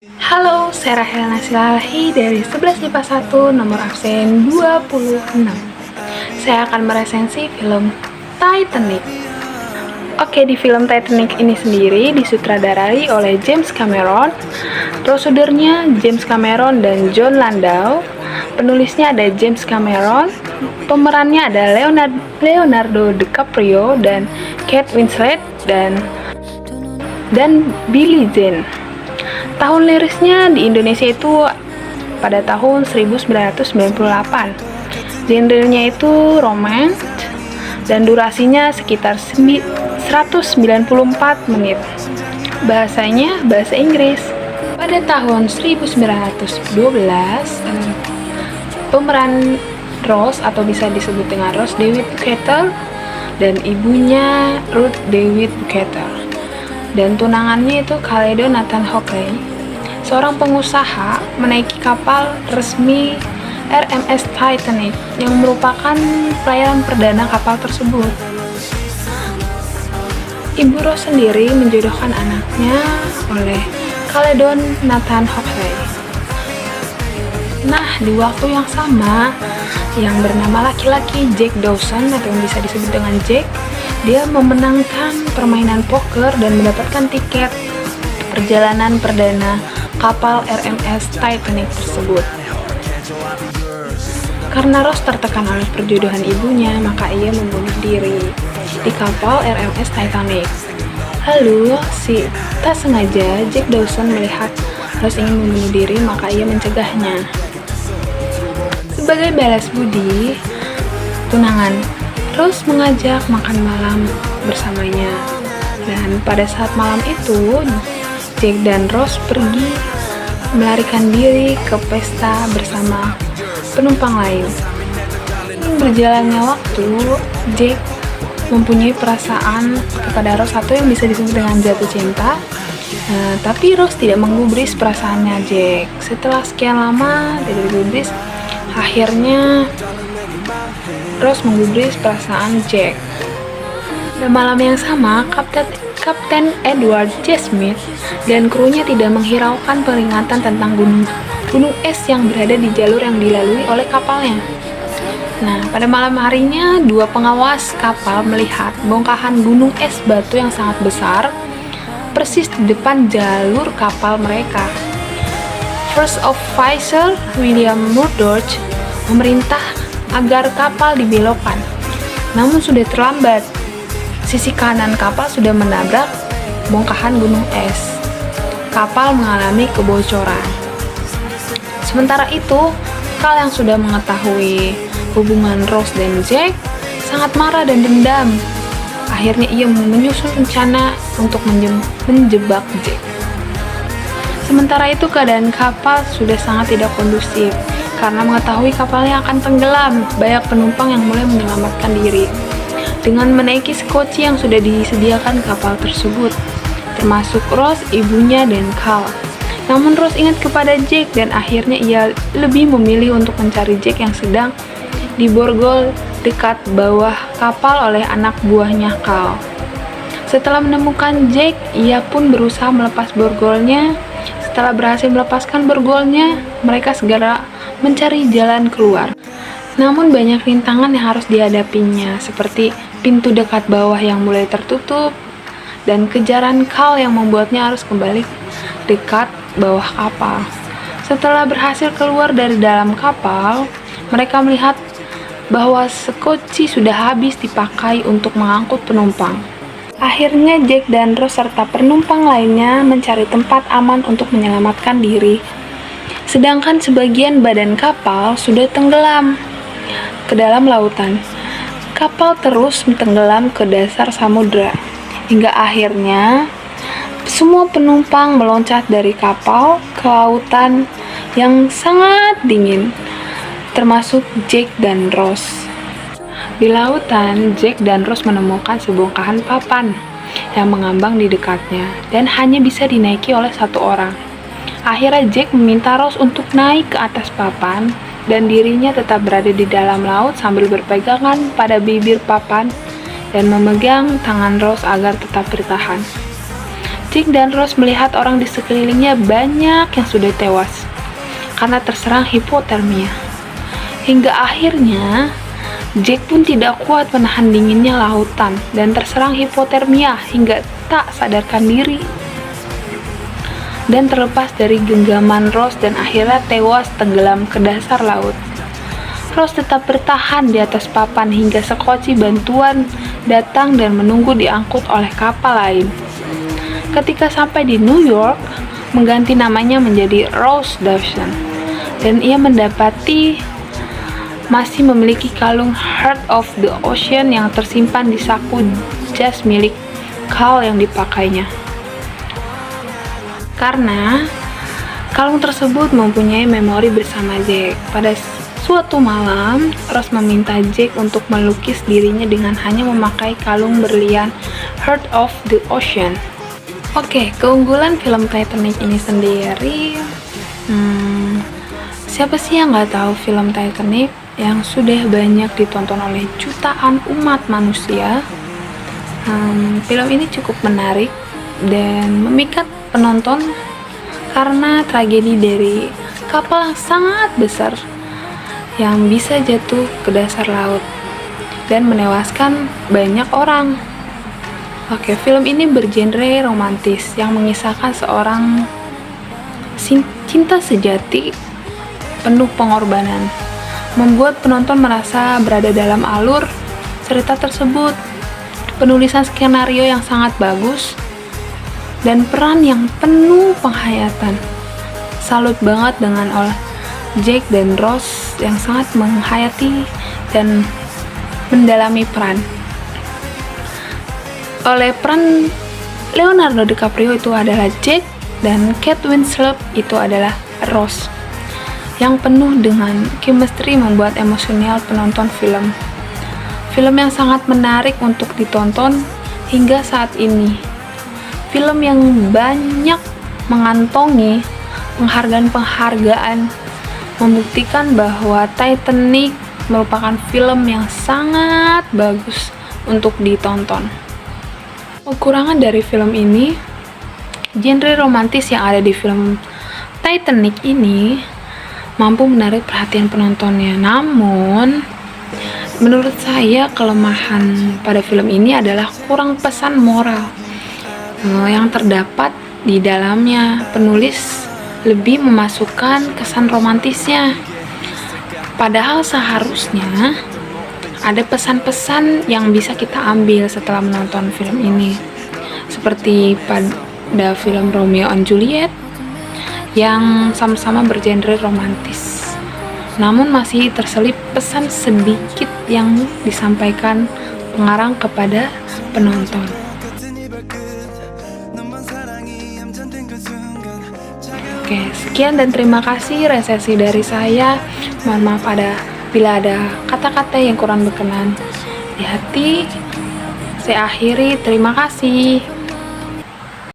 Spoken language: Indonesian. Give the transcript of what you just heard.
Halo, saya Rahel Nasilalahi dari 11 IPA 1 nomor absen 26. Saya akan meresensi film Titanic. Oke, di film Titanic ini sendiri disutradarai oleh James Cameron. Prosedurnya James Cameron dan John Landau. Penulisnya ada James Cameron. Pemerannya ada Leonardo DiCaprio dan Kate Winslet dan Billie Jean. Tahun lirisnya di Indonesia itu pada tahun 1998. Genrenya itu romance dan durasinya sekitar 194 menit. Bahasanya bahasa Inggris. Pada tahun 1912, pemeran Rose atau bisa disebut dengan Rose Dewitt Bukater dan ibunya Ruth Dewitt Bukater. Dan tunangannya itu Caledon Nathan Hockley, seorang pengusaha menaiki kapal resmi RMS Titanic yang merupakan pelayaran perdana kapal tersebut. Ibu Rose sendiri menjodohkan anaknya oleh Caledon Nathan Hockley. Nah, di waktu yang sama, yang bernama laki-laki Jack Dawson atau yang bisa disebut dengan Jack, dia memenangkan permainan poker dan mendapatkan tiket perjalanan perdana kapal RMS Titanic tersebut. Karena Rose tertekan oleh perjodohan ibunya, maka ia membunuh diri di kapal RMS Titanic. Lalu, tak sengaja Jack Dawson melihat Rose ingin membunuh diri, maka ia mencegahnya. Sebagai balas budi, tunangan Rose mengajak makan malam bersamanya. Dan pada saat malam itu, Jack dan Rose pergi melarikan diri ke pesta bersama penumpang lain. Berjalannya waktu, Jack mempunyai perasaan kepada Rose atau yang bisa disebut dengan jatuh cinta. Tapi Rose tidak menggubris perasaannya Jack. Setelah sekian lama tidak digubris, akhirnya Rose menggubris perasaan Jack. Dan malam yang sama, Kapten Edward J. Smith dan krunya tidak menghiraukan peringatan tentang gunung es yang berada di jalur yang dilalui oleh kapalnya. Nah, pada malam harinya, dua pengawas kapal melihat bongkahan gunung es batu yang sangat besar persis di depan jalur kapal mereka. First Officer William Murdoch memerintah agar kapal dibelokkan, namun sudah terlambat. Sisi kanan kapal sudah menabrak bongkahan gunung es. Kapal mengalami kebocoran. Sementara itu, Cal yang sudah mengetahui hubungan Rose dan Jack sangat marah dan dendam. Akhirnya ia menyusun rencana untuk menjebak Jack. Sementara itu, keadaan kapal sudah sangat tidak kondusif. Karena mengetahui kapalnya akan tenggelam, banyak penumpang yang mulai menyelamatkan diri dengan menaiki sekoci yang sudah disediakan kapal tersebut, termasuk Rose, ibunya, dan Cal. Namun Rose ingat kepada Jack dan akhirnya ia lebih memilih untuk mencari Jack yang sedang diborgol dekat bawah kapal oleh anak buahnya Cal. Setelah menemukan Jack, ia pun berusaha melepas borgolnya. Setelah berhasil melepaskan borgolnya, mereka segera mencari jalan keluar. Namun banyak rintangan yang harus dihadapinya, seperti pintu dekat bawah yang mulai tertutup dan kejaran Cal yang membuatnya harus kembali dekat bawah kapal. Setelah berhasil keluar dari dalam kapal, mereka melihat bahwa sekoci sudah habis dipakai untuk mengangkut penumpang. Akhirnya Jack dan Rose serta penumpang lainnya mencari tempat aman untuk menyelamatkan diri. Sedangkan sebagian badan kapal sudah tenggelam ke dalam lautan. Kapal terus tenggelam ke dasar samudra, hingga akhirnya semua penumpang meloncat dari kapal ke lautan yang sangat dingin, termasuk Jack dan Rose. Di lautan, Jack dan Rose menemukan sebongkahan papan yang mengambang di dekatnya dan hanya bisa dinaiki oleh satu orang. Akhirnya Jack meminta Rose untuk naik ke atas papan dan dirinya tetap berada di dalam laut sambil berpegangan pada bibir papan dan memegang tangan Rose agar tetap bertahan. Jack dan Rose melihat orang di sekelilingnya banyak yang sudah tewas karena terserang hipotermia. Hingga akhirnya, Jack pun tidak kuat menahan dinginnya lautan dan terserang hipotermia hingga tak sadarkan diri. Dan terlepas dari genggaman Rose dan akhirnya tewas tenggelam ke dasar laut. Rose tetap bertahan di atas papan hingga sekoci bantuan datang dan menunggu diangkut oleh kapal lain. Ketika sampai di New York, mengganti namanya menjadi Rose Dawson, dan ia mendapati masih memiliki kalung Heart of the Ocean yang tersimpan di saku jas milik Cal yang dipakainya. Karena kalung tersebut mempunyai memori bersama Jack. Pada suatu malam, Rose meminta Jack untuk melukis dirinya dengan hanya memakai kalung berlian Heart of the Ocean. Oke, keunggulan film Titanic ini sendiri, siapa sih yang nggak tahu film Titanic yang sudah banyak ditonton oleh jutaan umat manusia? Film ini cukup menarik dan memikat penonton karena tragedi dari kapal yang sangat besar yang bisa jatuh ke dasar laut dan menewaskan banyak orang. Oke, film ini bergenre romantis yang mengisahkan seorang cinta sejati penuh pengorbanan, membuat penonton merasa berada dalam alur cerita tersebut. Penulisan skenario yang sangat bagus dan peran yang penuh penghayatan. Salut banget dengan Jack dan Rose yang sangat menghayati dan mendalami peran. Oleh peran Leonardo DiCaprio itu adalah Jack dan Kate Winslet itu adalah Rose, yang penuh dengan chemistry membuat emosional penonton film. Film yang sangat menarik untuk ditonton hingga saat ini. Film yang banyak mengantongi penghargaan-penghargaan, membuktikan bahwa Titanic merupakan film yang sangat bagus untuk ditonton. Kekurangan dari film ini, genre romantis yang ada di film Titanic ini mampu menarik perhatian penontonnya. Namun, menurut saya kelemahan pada film ini adalah kurang pesan moral yang terdapat di dalamnya. Penulis lebih memasukkan kesan romantisnya, padahal seharusnya ada pesan-pesan yang bisa kita ambil setelah menonton film ini, seperti pada film Romeo and Juliet yang sama-sama bergenre romantis, namun masih terselip pesan sedikit yang disampaikan pengarang kepada penonton. Oke, sekian dan terima kasih resensi dari saya. Mohon maaf bila ada kata-kata yang kurang berkenan di hati. Saya akhiri, terima kasih.